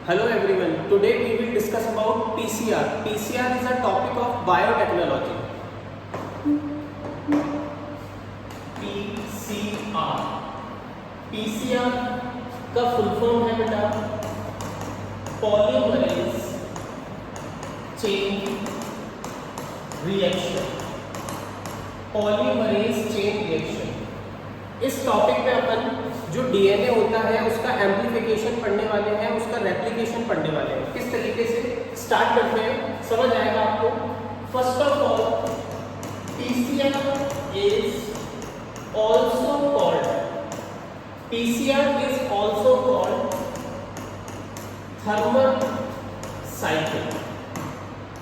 Hello everyone. Today we will discuss about PCR. PCR is a topic of biotechnology. PCR. PCR का full form है बेटा polymerase chain reaction. Polymerase chain reaction. इस topic में अपन जो DNA होता है उसका एम्प्लीफिकेशन पढ़ने वाले हैं, उसका रेप्लिकेशन पढ़ने वाले हैं. किस तरीके से स्टार्ट करते हैं समझ आएगा आपको. First of all PCR is also called thermal cycle.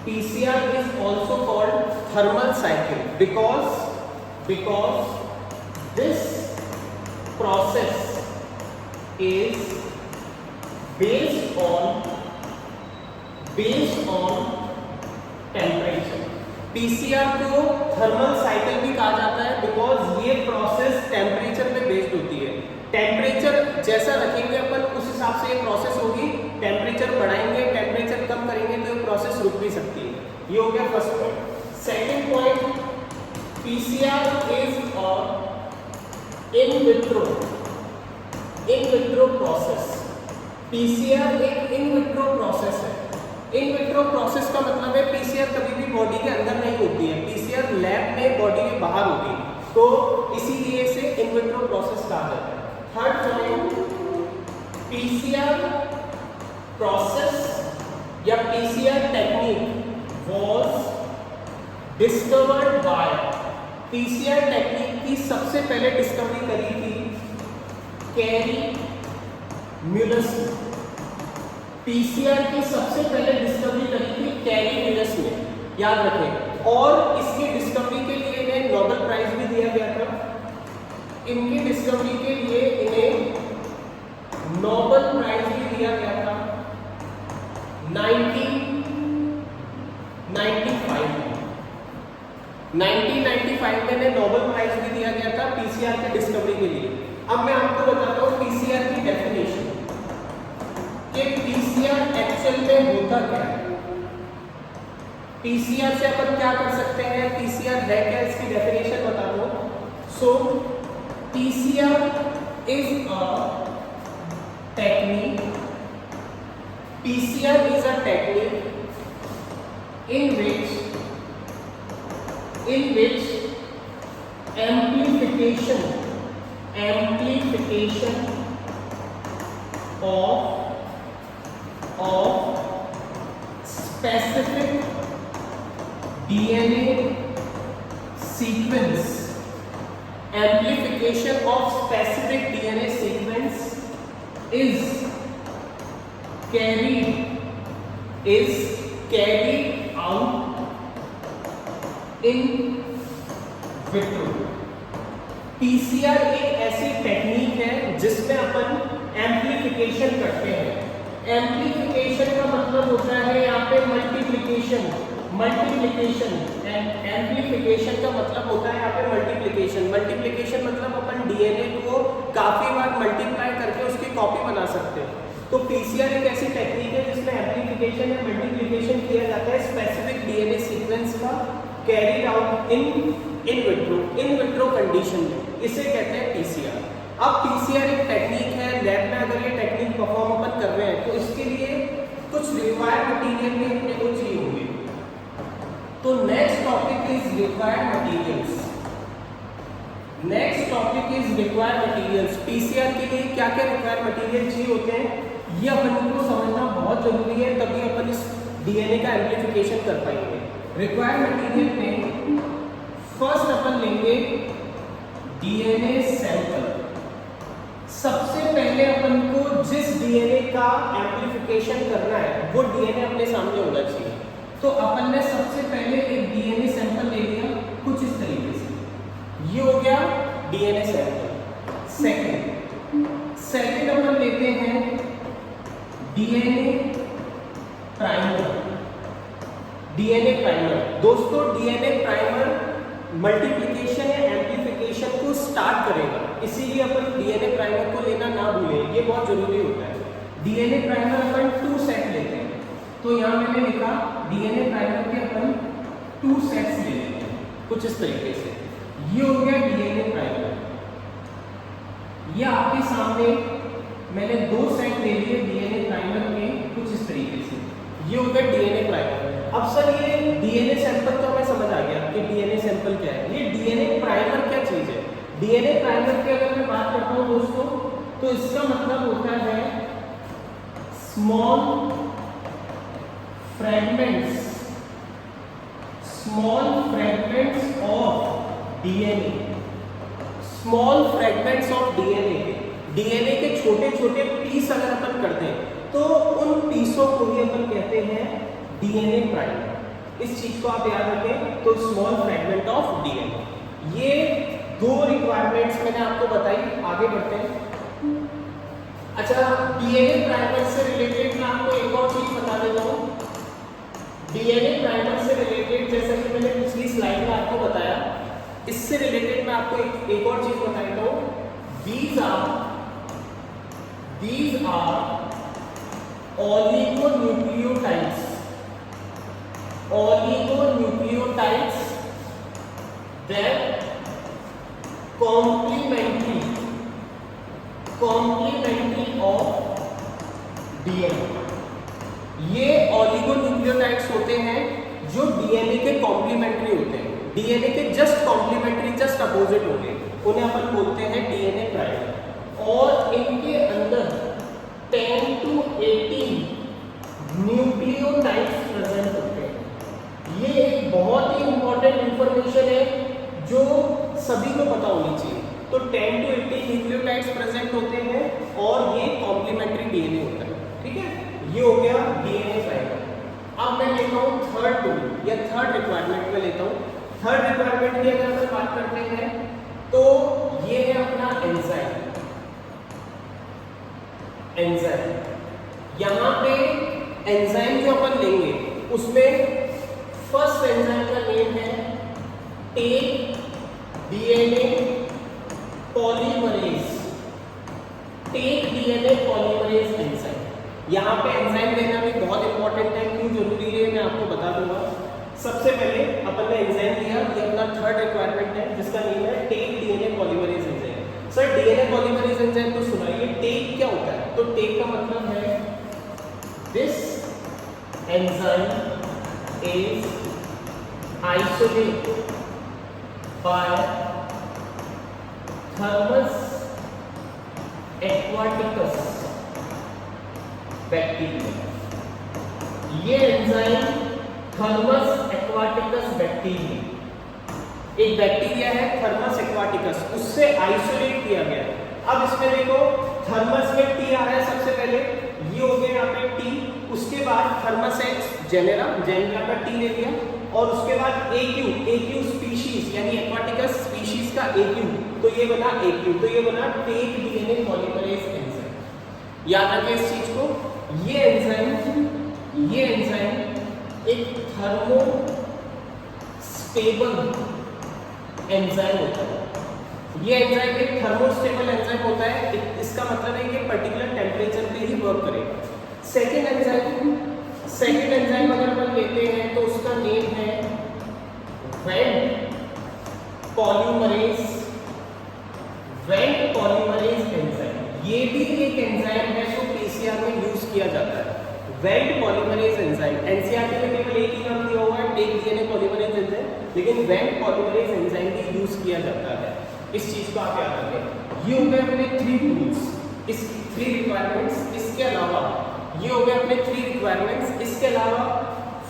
PCR is also called thermal cycle because this process is based on temperature. PCR को थर्मल साइकिल भी कहा जाता है बिकॉज ये प्रोसेस टेम्परेचर पे बेस्ड होती है. टेम्परेचर जैसा रखेंगे अपन उस हिसाब से ये प्रोसेस होगी. टेम्परेचर बढ़ाएंगे, टेम्परेचर कम करेंगे तो ये प्रोसेस रुक भी सकती है. ये हो गया first point. Second point PCR is in vitro process. PCR एक इन विट्रो प्रोसेस है. इन विट्रो प्रोसेस का मतलब है PCR कभी भी बॉडी के अंदर नहीं होती है. PCR लैब में बॉडी के बाहर होती है, तो इसीलिए इसे इन विट्रो प्रोसेस कहा जाता है. थर्ड पॉइंट PCR प्रोसेस या PCR technique was discovered by. PCR technique की सबसे पहले डिस्कवरी करी थी कैरी म्यूलस ने. PCR की सबसे पहले डिस्कवरी करी थी कैरी म्यूलस ने, याद रखें. और इसकी डिस्कवरी के लिए इन्हें नोबेल प्राइज भी दिया गया था. इनकी डिस्कवरी के लिए इन्हें नोबेल प्राइज भी दिया गया था 1995 में इन्हें नोबेल प्राइज भी दिया गया था PCR की डिस्कवरी के लिए. अब मैं आपको बताता हूँ PCR की डेफिनेशन कि PCR एक्चुअल में होता क्या है. PCR से अपन क्या कर सकते हैं, PCR है क्या, इसकी डेफिनेशन बता दो. सो PCR is a technique. PCR is a technique in which amplification of specific DNA sequence is carried out in vitro. PCR एक ऐसी टेक्निक है जिसमें अपन एम्प्लीफिकेशन करते हैं. एम्प्लीफिकेशन का मतलब होता है यहाँ पे मल्टीप्लिकेशन एंड एम्प्लीफिकेशन का मतलब होता है यहाँ पे मल्टीप्लिकेशन मतलब अपन डीएनए को काफी बार मल्टीप्लाई करके उसकी कॉपी बना सकते हैं. तो PCR एक ऐसी टेक्निक है जिसमें एम्प्लीफिकेशन या मल्टीप्लिकेशन किया जाता है स्पेसिफिक डीएनए सीक्वेंस का carried out in vitro condition में. इसे कहते हैं PCR. अब PCR एक टेक्निक है. लैब में अगर ये टेक्निक परफॉर्म अपन कर रहे हैं तो इसके लिए कुछ रिक्वायर्ड मटेरियल भी अपने को चाहिए होंगे. तो next topic is required materials. PCR के लिए क्या क्या रिक्वायर्ड मटेरियल चाहिए होते हैं ये अपन को समझना बहुत जरूरी है, तभी अपन इस डीएनए का एम्प्लीफिकेशन कर पाएंगे. रिक्वायर्ड मटेरियल में फर्स्ट अपन लेंगे डीएनए सैंपल. सबसे पहले अपन को जिस डीएनए का एम्प्लीफिकेशन करना है वो डीएनए अपने सामने होना चाहिए. तो अपन ने सबसे पहले एक डीएनए सैंपल ले लिया कुछ इस तरीके से. ये हो गया डीएनए सैंपल. सेकंड अपन लेते हैं डीएनए प्राइमर. दोस्तों डीएनए प्राइमर मल्टीप्लिकेशन या एम्प्लीफिकेशन को स्टार्ट करेगा, इसीलिए अपन डीएनए प्राइमर को लेना ना भूलें, ये बहुत जरूरी होता है. डीएनए प्राइमर अपन 2 तो यहाँ मैंने लिखा डीएनए प्राइमर के अपन 2 सेट्स ले लेते हैं कुछ इस तरीके से। ये हो गया डीएनए प्राइमर। ये आपके सामने मैंने 2 सेट ले लिए डीएनए प्राइमर के कुछ इस तरीके से। ये हो गया डीएनए प्राइमर। अब सर ये डीएनए सैंपल तो हमें समझ आ गया कि डीएनए सैंपल क्या है। ये डीएनए प्राइमर क्या चीज है? डीएनए प्राइमर की अगर मैं बात करता हूँ दोस्तों, तो इसका मतलब होता है small fragments of DNA. Small fragments of DNA के छोटे छोटे पीस अगर अपन करते हैं तो उन पीसों को भी अपन कहते हैं डीएनए प्राइमर। इस चीज को आप याद रखें। तो स्मॉल फ्रैगमेंट ऑफ डीएनए, ये 2 रिक्वायरमेंट्स मैंने आपको बताई। आगे बढ़ते हैं। अच्छा, डीएनए प्राइमर से रिलेटेड मैं आपको एक और चीज बता देता हूँ। डीएनए प्राइमर से रिलेटेड जैसा कि मैंने पिछली स्लाइड में आपको बताया, इससे रिलेटेड मैं आपको एक और चीज बता देता हूँ। These are oligonucleotides that complementary of DNA. ये ऑलिगोन्यूक्लियोटाइड्स होते हैं जो डीएनए के कॉम्प्लीमेंट्री होते हैं, डीएनए के जस्ट कॉम्प्लीमेंट्री, जस्ट अपोजिट होते हैं, उन्हें अपन बोलते हैं डीएनए प्राइमर। और इनके अंदर 10 to 18 न्यूक्लियोटाइड्स प्रेजेंट होते हैं। ये एक बहुत ही इंपॉर्टेंट इंफॉर्मेशन है जो सभी को पता होनी चाहिए। तो 10 to 18 न्यूक्लियोटाइड्स प्रेजेंट होते हैं और ये कॉम्प्लीमेंट्री डीएनए होता है। ठीक है, ये हो गया डीएनए प्राइमर। अब मैं लेता हूँ थर्ड टूल या थर्ड रिक्वायरमेंट में लेता हूँ। थर्ड रिक्वायरमेंट की अगर हम बात करते हैं तो ये है अपना एंजाइम। यहाँ पे एंजाइम जो अपन लेंगे उसमें फर्स्ट एंजाइम का नेम है Taq DNA polymerase. Taq DNA polymerase enzyme. यहाँ पे एंजाइम लेना भी बहुत इंपॉर्टेंट है। क्यों जरूरी है मैं आपको बता दूंगा। सबसे पहले अपन ने एंजाइम लिया, ये अपना थर्ड रिक्वायरमेंट है जिसका नेम है Taq DNA polymerase enzyme. Sir DNA polymerase enzyme तो सुनाइए, टेक क्या होता है? तो टेक का मतलब है this enzyme is isolate by Thermus aquaticus bacteria. ये एंजाइम थर्मस एक्वाटिकस बैक्टीरिया, एक बैक्टीरिया है थर्मस एक्वाटिकस, उससे आइसोलेट किया गया। अब इसमें देखो थर्मस में टी आ रहा है सबसे पहले, ये हो गया यहाँ पे टी। उसके बाद थर्मस एक्स जेनेरा का टी ले लिया और उसके बाद एक्यू स्पीशीज यानी एक्वाटिकस स्पीशीज का एक्यू, तो ये बना एक्यू, तो ये बना टेक डीएनए पॉलीमरेज एंजाइम। याद रखें इस चीज को। ये एंजाइम एक थर्मो स्टेबल एंजाइम होता है। ये एंजाइम एक थर्मोस्टेबल एंजाइम होता है। इसका मतलब है कि पर्टिकुलर टेम्परेचर पे ही वर्क करेगा। सेकेंड एंजाइम अगर अपन लेते हैं तो उसका नेम है वेंट पॉलीमरेज एंजाइम। ये भी एक एंजाइम है जो पीसीआर में यूज किया जाता है। वेंट पॉलीमरेज एंजाइम, एनसीईआरटी में केवल एक ही नाम दिया हुआ है टेक डीएनए पॉलीमरेज एंजाइम, लेकिन वेंट पॉलीमरेज एंजाइम भी यूज किया जाता है। इस चीज को आप याद रखें। ये हो गए अपने 3 टूल्स, इस 3 रिक्वायरमेंट्स। इसके अलावा ये हो गए अपने 3 रिक्वायरमेंट्स। इसके अलावा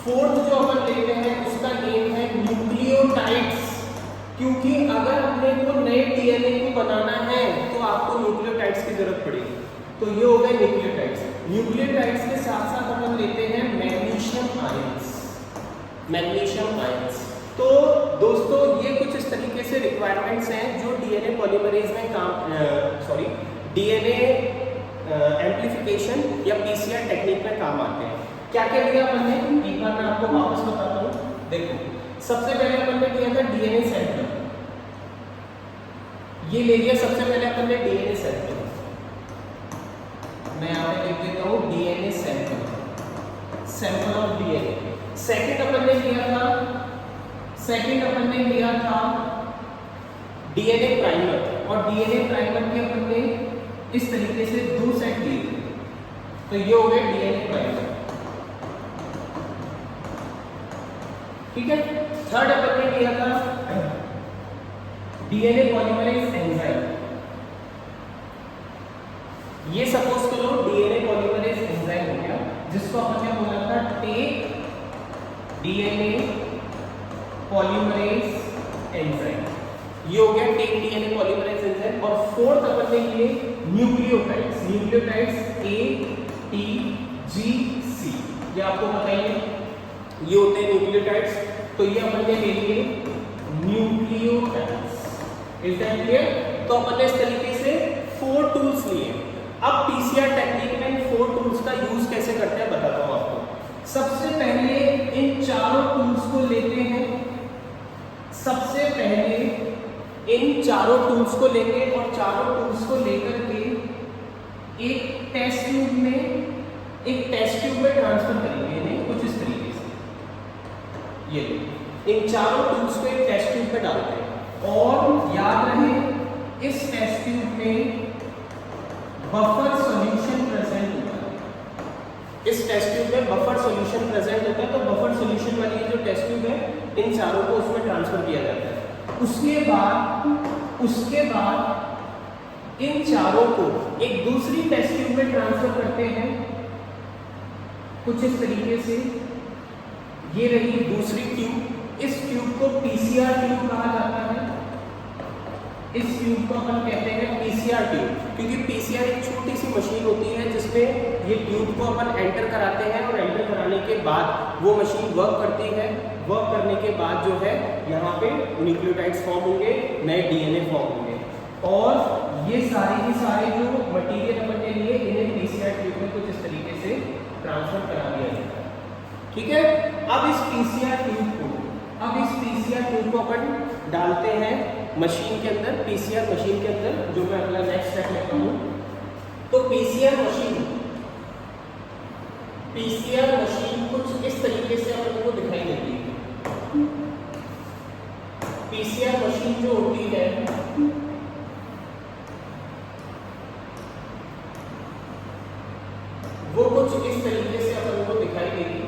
फोर्थ जो अपन लेते हैं उसका नेम है न्यूक्लियोटाइड्स, क्योंकि अगर अपने को नए डीएनए को बनाना है तो आपको न्यूक्लियोटाइड्स की जरूरत पड़ेगी। तो ये हो गए न्यूक्लियोटाइड्स। न्यूक्लियोटाइड्स के साथ साथ अपन लेते हैं मैग्नीशियम आयंस। तो दोस्तों ये कुछ इस तरीके से रिक्वायरमेंट्स हैं जो डीएनए पॉलीमरेज में डीएनए एम्प्लीफिकेशन या पीसीआर टेक्निक में काम आते हैं। क्या क्या लिया अपन ने, एक बार मैं आपको वापस बताता हूँ। देखो सबसे पहले अपन ने लिया था डीएनए सैंपल, ये ले लिया सबसे पहले अपन ने डीएनए सैंपल। मैं यहाँ पे लिख देता हूँ डीएनए सैंपल सेकंड अपन ने लिया था डीएनए प्राइमर, और डीएनए प्राइमर के अपन ने इस तरीके से 2 सेट लिए थे, तो ये हो गया डीएनए प्राइमर। ठीक है। थर्ड अपन ने लिया था डीएनए पॉलीमरेज एंजाइम। ये सपोज करो डीएनए पॉलीमरेज एंजाइम हो गया, जिसको अपन ने बोला था टेक डीएनए पॉलीमरेज एंजाइम। ये हो गया टेक डीएनए पॉलीमरेज एंजाइम। और फोर्थ अपन ने लिए न्यूक्लियोटाइड्स ए टी जी सी। ये आपको बताइए, ये होते हैं न्यूक्लियोटाइड्स, तो ये अपन ने ले लिए न्यूक्लियोटाइड्स। Is that clear? तो अपन ने इस तरीके से 4 टूल्स लिए। अब पीसीआर टेक्निक में इन 4 टूल्स का यूज कैसे करते हैं बताता हूं आपको। सबसे पहले इन चारों टूल्स को लेते हैं, सबसे पहले इन चारों टूल्स को लेंगे और चारों टूल्स को लेकर के एक टेस्ट ट्यूब में ट्रांसफर करेंगे इन्हें कुछ इस तरीके से। ये इन चारों टूल्स को एक टेस्ट ट्यूब में डालते हैं, और याद रहे इस टेस्ट ट्यूब में बफर सॉल्यूशन प्रेजेंट होता है। इस टेस्ट ट्यूब में बफर सॉल्यूशन प्रेजेंट होता है, तो बफर सॉल्यूशन वाली जो टेस्ट ट्यूब है, इन चारों को उसमें ट्रांसफर किया जाता है। उसके बाद इन चारों को एक दूसरी टेस्ट ट्यूब में ट्रांसफर करते हैं कुछ इस तरीके से। ये रही दूसरी ट्यूब। इस ट्यूब को पीसीआर ट्यूब कहा जाता है। इस ट्यूब को अपन कहते हैं पीसीआर ट्यूब, क्योंकि पीसीआर एक छोटी सी मशीन होती है जिसमें ये ट्यूब को अपन एंटर कराते हैं, और एंटर कराने के बाद वो मशीन वर्क करती है। वर्क करने के बाद जो है यहाँ पे न्यूक्लियोटाइड्स फॉर्म होंगे, नए डीएनए फॉर्म होंगे, और ये सारे के सारे जो मटेरियल अपन ने लिए इन्हें पीसीआर ट्यूब में कुछ इस तरीके से ट्रांसफर करा दिया जाता है। ठीक है। अब इस पीसीआर ट्यूब को अपन डालते हैं मशीन के अंदर, पीसीआर मशीन के अंदर, जो मैं अगला नेक्स्ट स्टेप लेता हूँ। तो पीसीआर मशीन कुछ इस तरीके से अपन को दिखाई देती है। पीसीआर मशीन जो होती है वो कुछ इस तरीके से अपन को दिखाई देगी,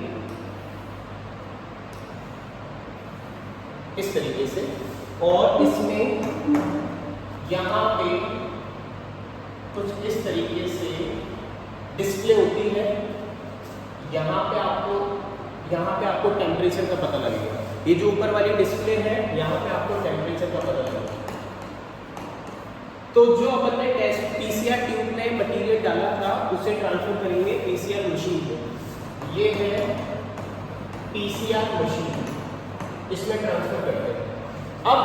इस तरीके से। और इसमें यहाँ पे कुछ इस तरीके से डिस्प्ले होती है। यहाँ पे आपको टेम्परेचर का पता लगेगा। ये जो ऊपर वाली डिस्प्ले है, यहाँ पे आपको टेम्परेचर का पता लगेगा। तो जो अपन ने टेस्ट पीसीआर ट्यूब में मटेरियल डाला था उसे ट्रांसफर करेंगे पीसीआर मशीन में। ये है पीसीआर मशीन, इसमें ट्रांसफर करते हैं। अब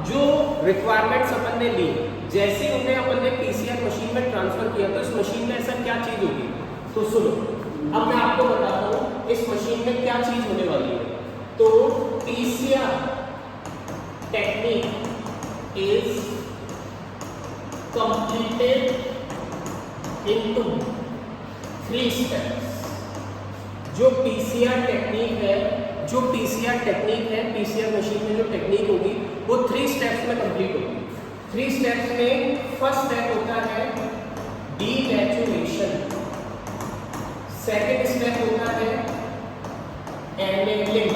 जो रिक्वायरमेंट्स अपन ने ली, जैसे उन्हें अपन ने पीसीआर मशीन में ट्रांसफर किया, तो इस मशीन में ऐसा क्या चीज होगी, तो सुनो, अब मैं आपको बताता हूँ इस मशीन में क्या चीज होने वाली है। तो PCR technique is completed into 3 steps. जो पीसीआर टेक्निक है, पीसीआर मशीन में जो टेक्निक होगी वो 3 स्टेप्स में कंप्लीट होगी। 3 स्टेप्स में फर्स्ट स्टेप होता है डीनेचुरेशन, सेकेंड स्टेप होता है एनेबलिंग,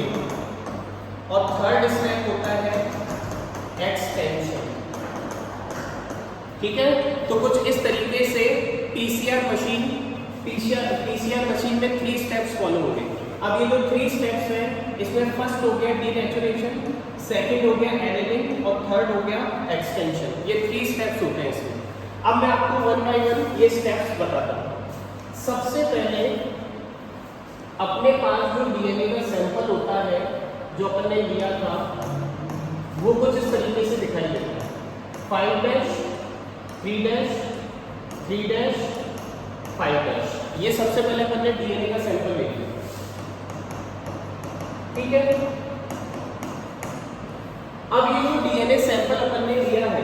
और थर्ड स्टेप होता है एक्सटेंशन। ठीक है। तो कुछ इस तरीके से पीसीआर मशीन में 3 स्टेप्स फॉलो हो गए। अब ये जो 3 स्टेप्स हैं, इसमें फर्स्ट हो गया डीनेचुरेशन, सेकंड हो गया एनेबलिंग, और थर्ड हो गया एक्सटेंशन। ये 3 स्टेप्स होते हैं इसमें। अब मैं आपको 1 बाय 1 ये स्टेप्स बताता हूँ। सबसे पहले अपने पास जो डीएनए का सैंपल होता है, जो अपन ने लिया था, वो कुछ इस तरीके से दिखाई देता है। 5' 3' 3' 5'। ये सबसे पहले अपन ने डीएनए का सैंपल ले लिया। ठीक है। अब ये जो डीएनए सैंपल अपन ने लिया है,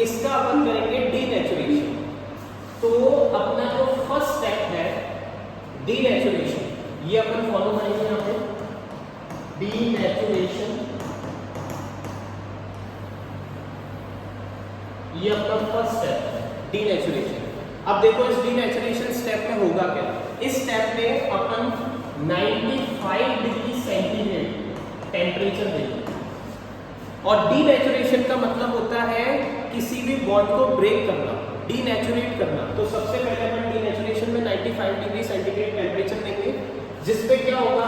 इसका अपन करेंगे डीनेचुरेशन। तो अपना जो फर्स्ट स्टेप है डीनेचुरेशन, ये अपन फॉलो करेंगे यहाँ पे। डीनेचुरेशन, ये अपना फर्स्ट स्टेप है डीनेचुरेशन। अब देखो इस डीनेचुरेशन स्टेप में होगा क्या। इस स्टेप में अपन 95 डिग्री सेंटीग्रेड टेम्परेचर देंगे। और डीनेचुरेशन का मतलब होता है किसी भी बॉन्ड को ब्रेक करना, डीनेचुरेट करना। तो सबसे पहले अपन डीनेचुरेशन में 95 डिग्री सेंटीग्रेड टेम्परेचर देंगे, जिसपे क्या होगा,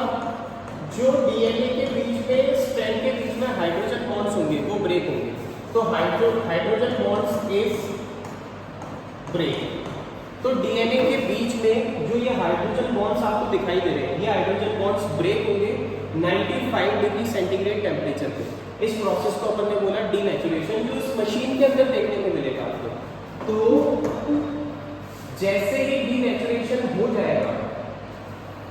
जो डीएनए के बीच में स्ट्रैंड के बीच में हाइड्रोजन बॉन्ड्स होंगे वो ब्रेक होंगे। तो हाइड्रोजन बॉन्ड्स इज ब्रेक। तो डीएनए के बीच में जो ये हाइड्रोजन बॉन्ड्स आपको दिखाई दे रहे हैं, ये हाइड्रोजन बॉन्ड्स ब्रेक होंगे 95 डिग्री सेंटीग्रेड टेम्परेचर पे। इस प्रोसेस को अपन ने बोला डीनेचुरेशन, जो इस मशीन के अंदर देखने को मिलेगा आपको। तो जैसे ही डीनेचुरेशन हो जाएगा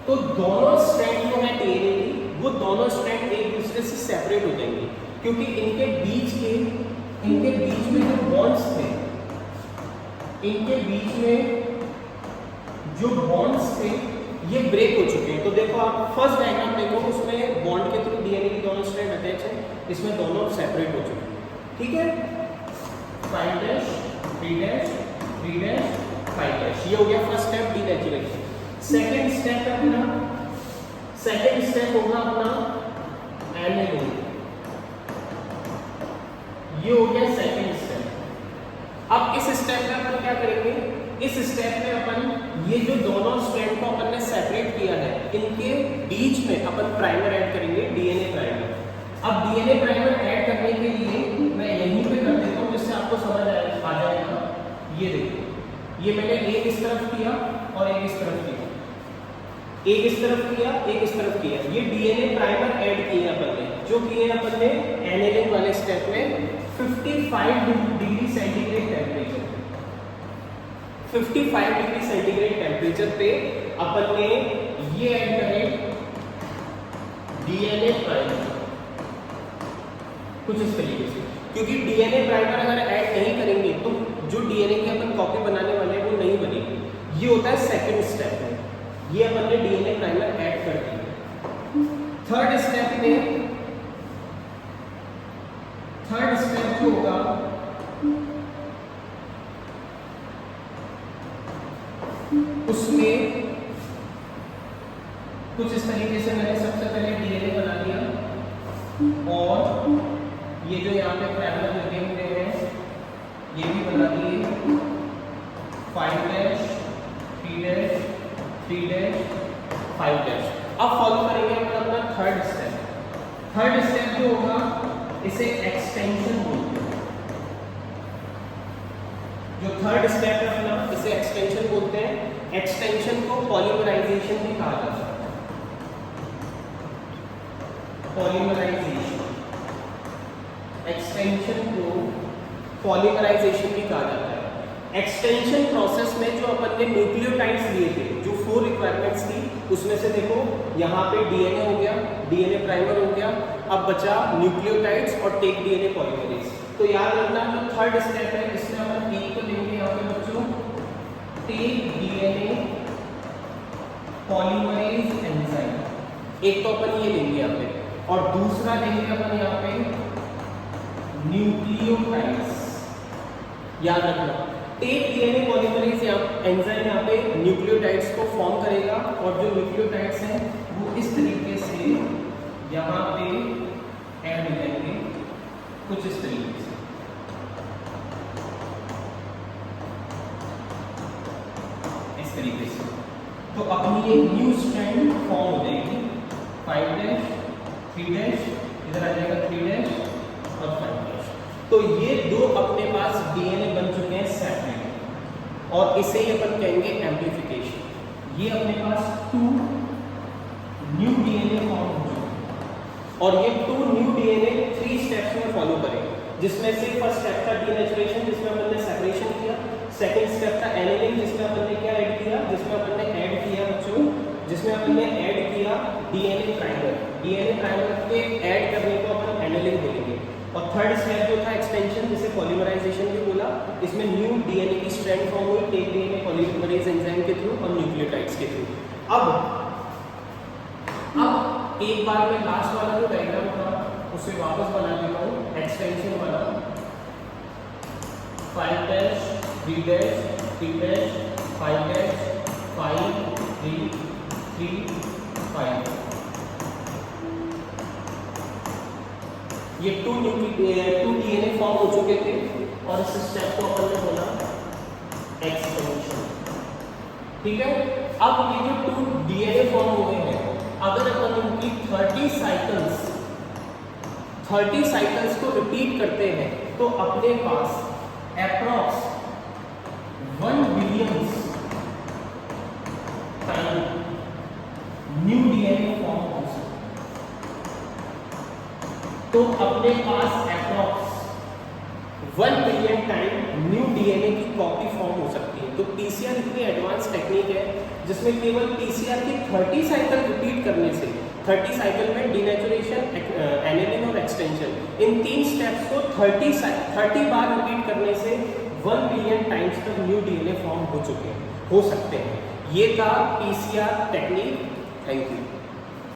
तो दोनों स्ट्रैंड जो है डीएनए की, वो दोनों स्ट्रैंड एक दूसरे से सेपरेट हो जाएंगे, क्योंकि इनके बीच में जो बॉन्ड्स थे, इनके बीच में जो बॉन्ड्स थे ये ब्रेक हो चुके हैं। तो देखो आप फर्स्ट डायग्राम देखो, उसमें बॉन्ड के थ्रू डीएनए की दोनों स्ट्रैंड अटैच है, इसमें दोनों सेपरेट हो चुके हैं। ठीक है, 5 डैश 3 डैश 3 डैश 5 डैश, ये हो गया first step denaturation. Second step है अपना, सेकंड स्टेप होगा अपना एनेलिंग, ये हो गया सेकंड स्टेप। अब इस स्टेप में अपन क्या करेंगे, इस स्टेप में अपन ये जो दोनों स्ट्रैंड को अपन ने सेपरेट किया है, इनके बीच में अपन प्राइमर ऐड करेंगे, डीएनए प्राइमर। अब डीएनए प्राइमर ऐड करने के लिए मैं यहीं पे कर देता हूं, जिससे आपको समझ आ जाएगा। ये देखो, ये मैंने एक इस तरफ किया और एक इस तरफ किया, एक इस तरफ किया, एक इस तरफ किया। ये डीएनए प्राइमर ऐड किए अपन ने, जो किए अपन ने एनेलिंग वाले स्टेप में 55 degree centigrade temperature, 55 degree centigrade temperature पे अपन ने ये ऐड करें डीएनए प्राइमर, कुछ इस तरीके से। क्योंकि डीएनए प्राइमर अगर ऐड नहीं करेंगे तो जो डीएनए की अपन कॉपी बनाने वाले हैं वो नहीं बनेगी। ये होता है सेकंड स्टेप में, ये अपन ने डीएनए प्राइमर ऐड कर दिया। थर्ड स्टेप में, थर्ड स्टेप जो होगा उसमें कुछ इस तरीके से मैंने सबसे पहले डीएनए बना दिया, और ये जो यहाँ पे प्राइमर लगे हुए हैं ये भी बना दिए, 5 डैश 3 डैश 3 डैश 5 डैश। अब फॉलो करेंगे अपना थर्ड स्टेप। थर्ड स्टेप जो होगा इसे एक्सटेंशन बोलते हैं। जो थर्ड स्टेप है अपना, इसे एक्सटेंशन बोलते हैं। एक्सटेंशन को पॉलीमराइजेशन भी कहा जाता है, पॉलीमराइजेशन, एक्सटेंशन को पॉलीमराइजेशन भी कहा जाता है। एक्सटेंशन प्रोसेस में जो अपन ने न्यूक्लियोटाइड्स लिए थे, जो 4 रिक्वायरमेंट्स थी, उसमें से देखो यहाँ पे डीएनए हो गया, डीएनए प्राइमर हो गया, अब बचा न्यूक्लियोटाइड्स और टेक डीएनए पॉलीमरेज। तो याद रखना जो थर्ड स्टेप है, इसमें अपन एक को लेंगे यहाँ पे बच्चों, टेक डीएनए पॉलीमरेज एंजाइम, एक तो अपन ये लेंगे यहाँ पे, और दूसरा लेंगे अपन यहाँ पे न्यूक्लियोटाइड्स। याद रखना टेक डीएनए पॉलीमरेज एंजाइम यहाँ पे न्यूक्लियोटाइड्स को फॉर्म करेगा, और जो न्यूक्लियोटाइड्स हैं वो इस तरीके से यहाँ पे ऐड हो जाएंगे, कुछ इस तरीके से। इस तरीके से तो अपनी एक न्यू स्ट्रैंड फॉर्म हो जाएगी, 5 डैश 3 डैश, इधर आ जाएगा 3 डैश और 5 डैश। तो ये दो अपने पास डीएनए बन चुके हैं सेपरेट, और इसे ही अपन कहेंगे एम्प्लीफिकेशन। ये अपने पास 2 न्यू डीएनए फॉर्म हो चुके हैं, और ये 2 न्यू डीएनए 3 स्टेप्स में फॉलो करेंगे, जिसमें से फर्स्ट स्टेप था डीनेचुरेशन, जिसमें अपन ने सेपरेशन किया। सेकंड स्टेप था एनेलिंग, जिसमें अपन ने क्या ऐड किया, जिसमें अपन ने ऐड किया बच्चों, जिसमें अपन ने ऐड किया डीएनए प्राइमर। डीएनए प्राइमर के ऐड करने को अपन एनेलिंग बोलेंगे। और थर्ड स्टेप जो था एक्सटेंशन, जिसे पॉलीमराइजेशन भी बोला, इसमें न्यू डीएनए की स्ट्रैंड फॉर्म हुई टेक डीएनए पॉलीमरेज एंजाइम के थ्रू और न्यूक्लियोटाइड्स के थ्रू। अब एक बार में लास्ट वाला जो डायग्राम था उसे वापस बना देता हूँ, एक्सटेंशन वाला 5 डैश 3 डैश 3 डैश 5 डैश 5 3 3 5। ये 2 DNA फॉर्म हो चुके थे और इस स्टेप को अपन ने बोला एक्सटेंशन। ठीक है, अब ये जो 2 DNA फॉर्म हुए हैं, अगर अपन उनकी 30 साइकिल्स को रिपीट करते हैं तो अपने पास approx 1 billion time new DNA form हो सकता है। तो अपने पास approx 1 billion time new DNA की कॉपी फॉर्म हो सकती है। तो पीसीआर इतनी एडवांस टेक्निक है जिसमें केवल पीसीआर की 30 साइकिल रिपीट करने से, 30 साइकिल में डिनेचुरेशन, एनेलिंग और एक्सटेंशन, इन 3 स्टेप्स को 30 बार रिपीट करने से 1 बिलियन टाइम्स तक न्यू DNA फॉर्म हो सकते हैं। ये था पीसीआर टेक्निक। Thank you.